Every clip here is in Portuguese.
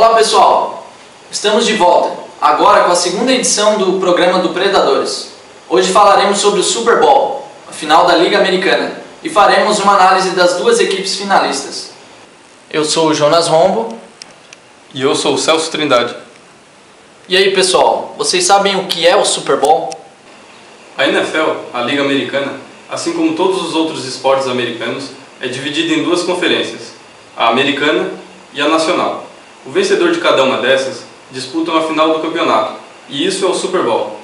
Olá pessoal, estamos de volta, agora com a segunda edição do programa do Predadores. Hoje falaremos sobre o Super Bowl, a final da Liga Americana, e faremos uma análise das duas equipes finalistas. Eu sou o Jonas Rombo. E eu sou o Celso Trindade. E aí pessoal, vocês sabem o que é o Super Bowl? A NFL, a Liga Americana, assim como todos os outros esportes americanos, é dividida em duas conferências, a Americana e a Nacional. O vencedor de cada uma dessas disputam a final do campeonato, e isso é o Super Bowl.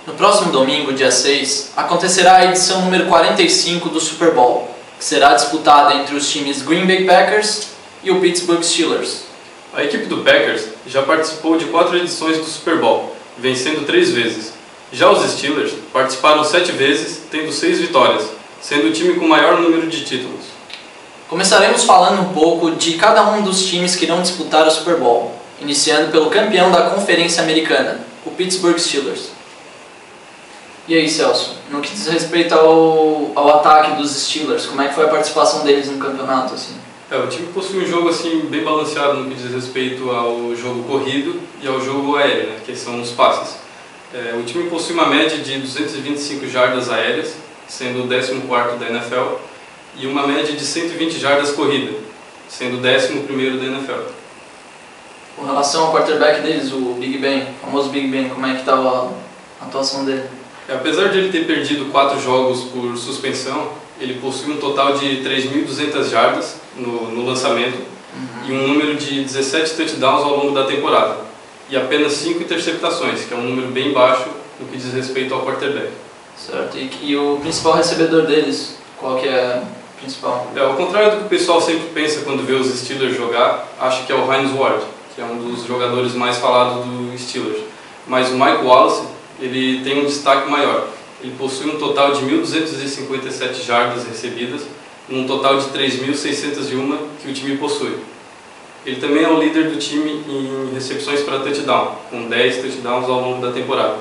No próximo domingo, dia 6, acontecerá a edição número 45 do Super Bowl, que será disputada entre os times Green Bay Packers e o Pittsburgh Steelers. A equipe do Packers já participou de 4 edições do Super Bowl, vencendo 3 vezes. Já os Steelers participaram 7 vezes, tendo 6 vitórias, sendo o time com maior número de títulos. Começaremos falando um pouco de cada um dos times que irão disputar o Super Bowl, iniciando pelo campeão da Conferência Americana, o Pittsburgh Steelers. E aí, Celso, no que diz respeito ao ataque dos Steelers, como é que foi a participação deles no campeonato? O time possui um jogo bem balanceado no que diz respeito ao jogo corrido e ao jogo aéreo, que são os passes. O time possui uma média de 225 jardas aéreas, sendo o 14º da NFL, e uma média de 120 jardas corrida, sendo o 11º da NFL. Com relação ao quarterback deles, o Big Ben, o famoso Big Ben, como é que estava a atuação dele? Apesar de ele ter perdido 4 jogos por suspensão, ele possui um total de 3.200 jardas no lançamento e um número de 17 touchdowns ao longo da temporada, e apenas 5 interceptações, que é um número bem baixo no que diz respeito ao quarterback. Certo, e o principal recebedor deles, qual que é o principal? Ao contrário do que o pessoal sempre pensa quando vê os Steelers jogar, acha que é o Hines Ward, que é um dos jogadores mais falados do Steelers. Mas o Mike Wallace, ele tem um destaque maior. Ele possui um total de 1.257 jardas recebidas, num total de 3.601 que o time possui. Ele também é o líder do time em recepções para touchdown, com 10 touchdowns ao longo da temporada.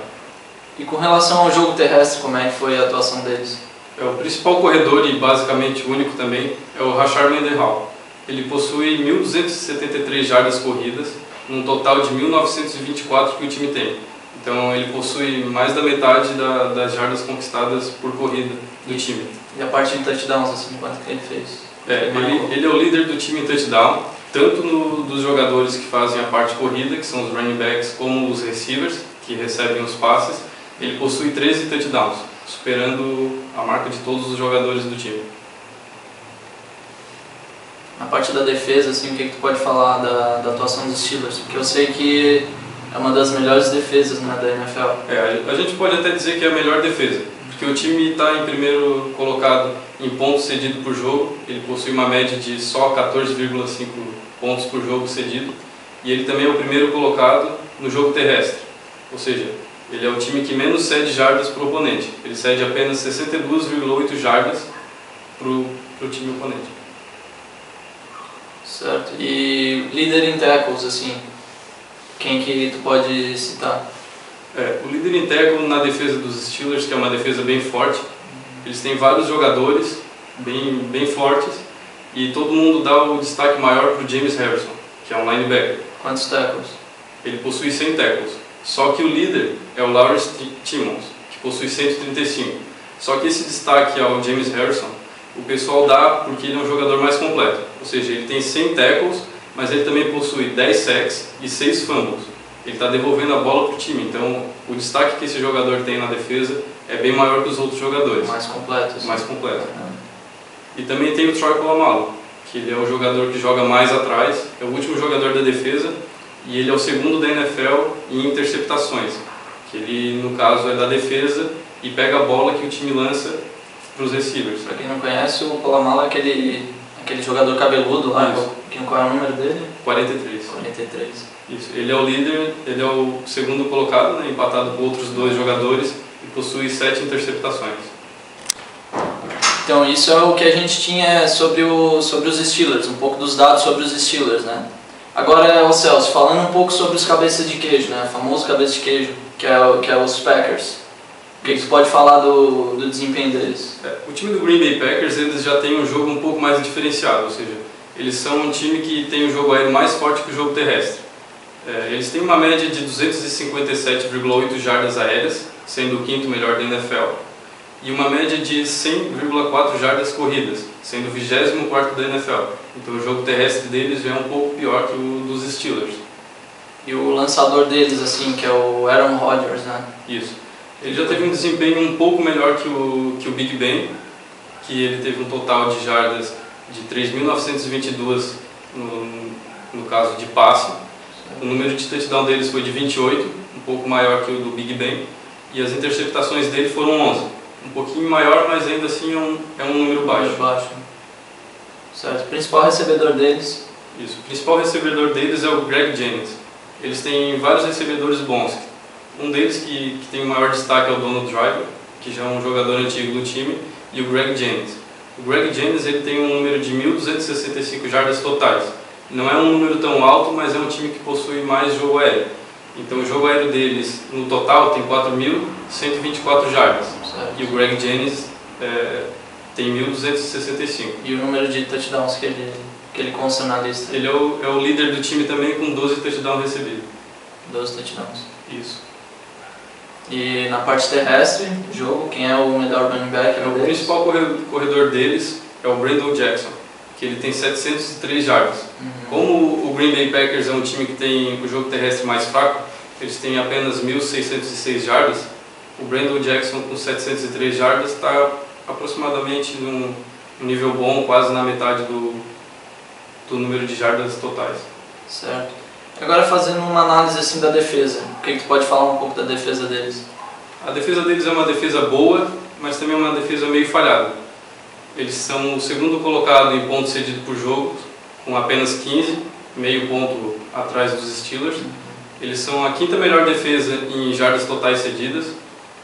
E com relação ao jogo terrestre, como é que foi a atuação deles? O principal corredor e basicamente o único também é o Rashard Mendenhall. Ele possui 1.273 jardas corridas, num total de 1.924 que o time tem. Então ele possui mais da metade das jardas conquistadas por corrida do time. E a parte de touchdowns, quanto que ele fez? Ele é o líder do time em touchdown, tanto dos jogadores que fazem a parte corrida, que são os running backs, como os receivers, que recebem os passes. Ele possui 13 touchdowns, superando a marca de todos os jogadores do time. Na parte da defesa, o que tu pode falar da atuação dos Steelers? Porque eu sei que é uma das melhores defesas da NFL. A gente pode até dizer que é a melhor defesa, porque o time está em primeiro colocado em pontos cedidos por jogo. Ele possui uma média de só 14,5 pontos por jogo cedido, e ele também é o primeiro colocado no jogo terrestre, ou seja, ele é o time que menos cede jardas para o oponente. Ele cede apenas 62,8 jardas para o time oponente. Certo. E líder em tackles, quem que tu pode citar? O líder em tackle na defesa dos Steelers, que é uma defesa bem forte. Eles têm vários jogadores bem fortes, e todo mundo dá o destaque maior para o James Harrison, que é um linebacker. Quantos tackles? Ele possui 100 tackles. Só que o líder é o Lawrence Timmons, que possui 135. Só que esse destaque ao James Harrison, o pessoal dá porque ele é um jogador mais completo. Ou seja, ele tem 100 tackles, mas ele também possui 10 sacks e 6 fumbles. Ele está devolvendo a bola para o time, então o destaque que esse jogador tem na defesa é bem maior que os outros jogadores. Mais completo. Mais completo. E também tem o Troy Polamalu, que ele é o jogador que joga mais atrás, é o último jogador da defesa, e ele é o segundo da NFL em interceptações, que ele, no caso, é da defesa e pega a bola que o time lança para os receivers. Para quem não conhece, o Polamalu é aquele jogador cabeludo lá. Qual é o número dele? 43. 43. Isso. Ele é o líder, ele é o segundo colocado, empatado com outros 2 jogadores, e possui 7 interceptações. Então isso é o que a gente tinha sobre os Steelers, um pouco dos dados sobre os Steelers, Agora, Celso, falando um pouco sobre os cabeças de queijo, o famoso cabeça de queijo, que é os Packers. O que você pode falar do desempenho deles? O time do Green Bay Packers, eles já têm um jogo um pouco mais diferenciado, ou seja, Eles são um time que tem o jogo aéreo mais forte que o jogo terrestre. Eles têm uma média de 257,8 jardas aéreas, sendo o quinto melhor da NFL, e uma média de 100,4 jardas corridas, sendo o 24º da NFL. Então o jogo terrestre deles já é um pouco pior que o dos Steelers. E o lançador deles, assim, que é o Aaron Rodgers, né? Isso. Ele já teve um desempenho um pouco melhor que o Big Ben, que ele teve um total de jardas de 3.922 no caso de passe. O número de touchdown deles foi de 28, um pouco maior que o do Big Ben, e as interceptações dele foram 11. Um pouquinho maior, mas ainda assim é um número baixo. Certo. O principal recebedor deles? Isso. O principal recebedor deles é o Greg Jennings. Eles têm vários recebedores bons. Um deles que tem o maior destaque é o Donald Driver, que já é um jogador antigo do time, e o Greg Jennings. O Greg Jennings ele tem um número de 1.265 jardas totais. Não é um número tão alto, mas é um time que possui mais jogo aéreo. Então o jogo aéreo deles, no total, tem 4.124 jardas. Certo. E o Greg Jennings tem 1.265. E o número de touchdowns que ele consta na lista? Ele é o líder do time também, com 12 touchdowns recebidos. 12 touchdowns. Isso. E na parte terrestre do jogo, quem é o melhor running back? O principal corredor deles é o Brandon Jackson, que ele tem 703 jardas. Como o Green Bay Packers é um time que tem o jogo terrestre mais fraco, eles têm apenas 1.606 jardas, o Brandon Jackson com 703 jardas está aproximadamente num nível bom, quase na metade do número de jardas totais. Certo. Agora fazendo uma análise assim da defesa, o que tu pode falar um pouco da defesa deles? A defesa deles é uma defesa boa, mas também é uma defesa meio falhada. Eles são o segundo colocado em pontos cedidos por jogo, com apenas 15, meio ponto atrás dos Steelers. Eles são a quinta melhor defesa em jardas totais cedidas,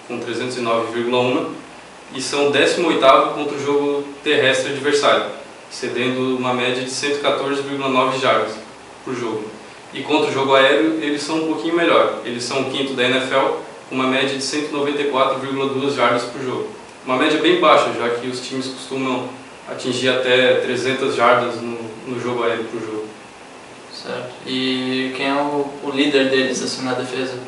com 309,1, e são o 18º contra o jogo terrestre adversário, cedendo uma média de 114,9 jardas por jogo. E contra o jogo aéreo, eles são um pouquinho melhor. Eles são o quinto da NFL, com uma média de 194,2 jardas por jogo. Uma média bem baixa, já que os times costumam atingir até 300 jardas no jogo aéreo por jogo. Certo. E quem é o líder deles assim na defesa?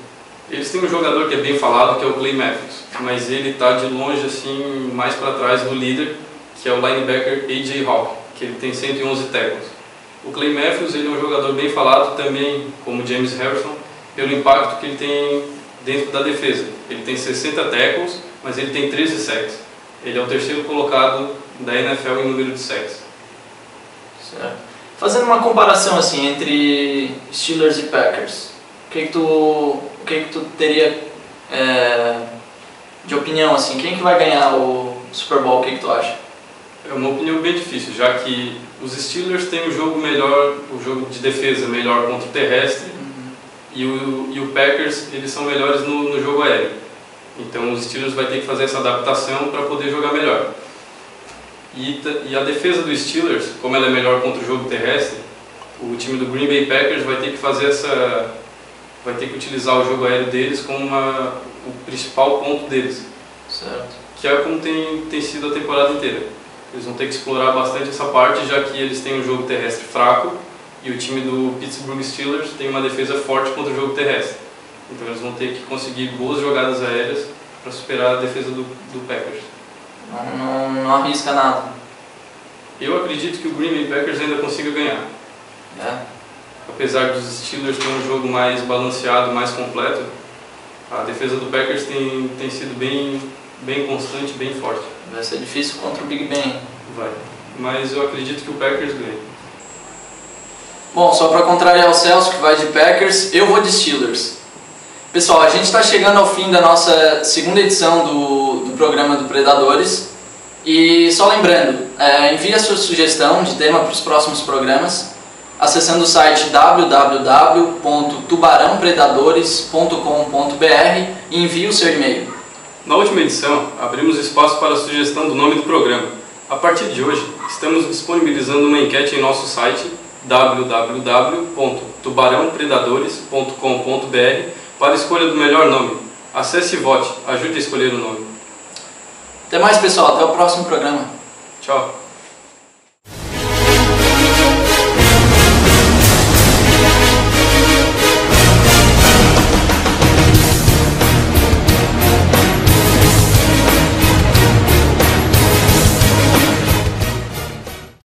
Eles têm um jogador que é bem falado, que é o Clay Matthews, mas ele está de longe assim mais para trás do líder, que é o linebacker A.J. Hawk, que ele tem 111 tackles. O Clay Matthews ele é um jogador bem falado também, como James Harrison, pelo impacto que ele tem dentro da defesa. Ele tem 60 tackles, mas ele tem 13 sacks. Ele é o terceiro colocado da NFL em número de sacks. Certo. Fazendo uma comparação assim entre Steelers e Packers, o que tu teria de opinião assim? Quem que vai ganhar o Super Bowl? O que tu acha? É uma opinião bem difícil, já que os Steelers têm um jogo melhor, o jogo de defesa melhor contra o terrestre, e o Packers eles são melhores no jogo aéreo. Então os Steelers vai ter que fazer essa adaptação para poder jogar melhor. E a defesa dos Steelers, como ela é melhor contra o jogo terrestre, o time do Green Bay Packers vai ter que vai ter que utilizar o jogo aéreo deles como o principal ponto deles. Certo. Que é como tem sido a temporada inteira. Eles vão ter que explorar bastante essa parte, já que eles têm um jogo terrestre fraco e o time do Pittsburgh Steelers tem uma defesa forte contra o jogo terrestre. Então eles vão ter que conseguir boas jogadas aéreas para superar a defesa do Packers. Não arrisca nada. Eu acredito que o Green Bay Packers ainda consiga ganhar. Apesar dos Steelers ter um jogo mais balanceado, mais completo, a defesa do Packers tem sido bem constante, bem forte. Vai ser difícil contra o Big Ben. Vai. Mas eu acredito que o Packers ganha. Bom, só para contrariar o Celso, que vai de Packers, eu vou de Steelers. Pessoal, a gente está chegando ao fim da nossa segunda edição do programa do Predadores. E só lembrando, envie a sua sugestão de tema para os próximos programas, acessando o site www.tubarãopredadores.com.br e envie o seu e-mail. Na última edição, abrimos espaço para a sugestão do nome do programa. A partir de hoje, estamos disponibilizando uma enquete em nosso site www.tubarãopredadores.com.br para a escolha do melhor nome. Acesse e vote, ajude a escolher o nome. Até mais, pessoal, até o próximo programa. Tchau.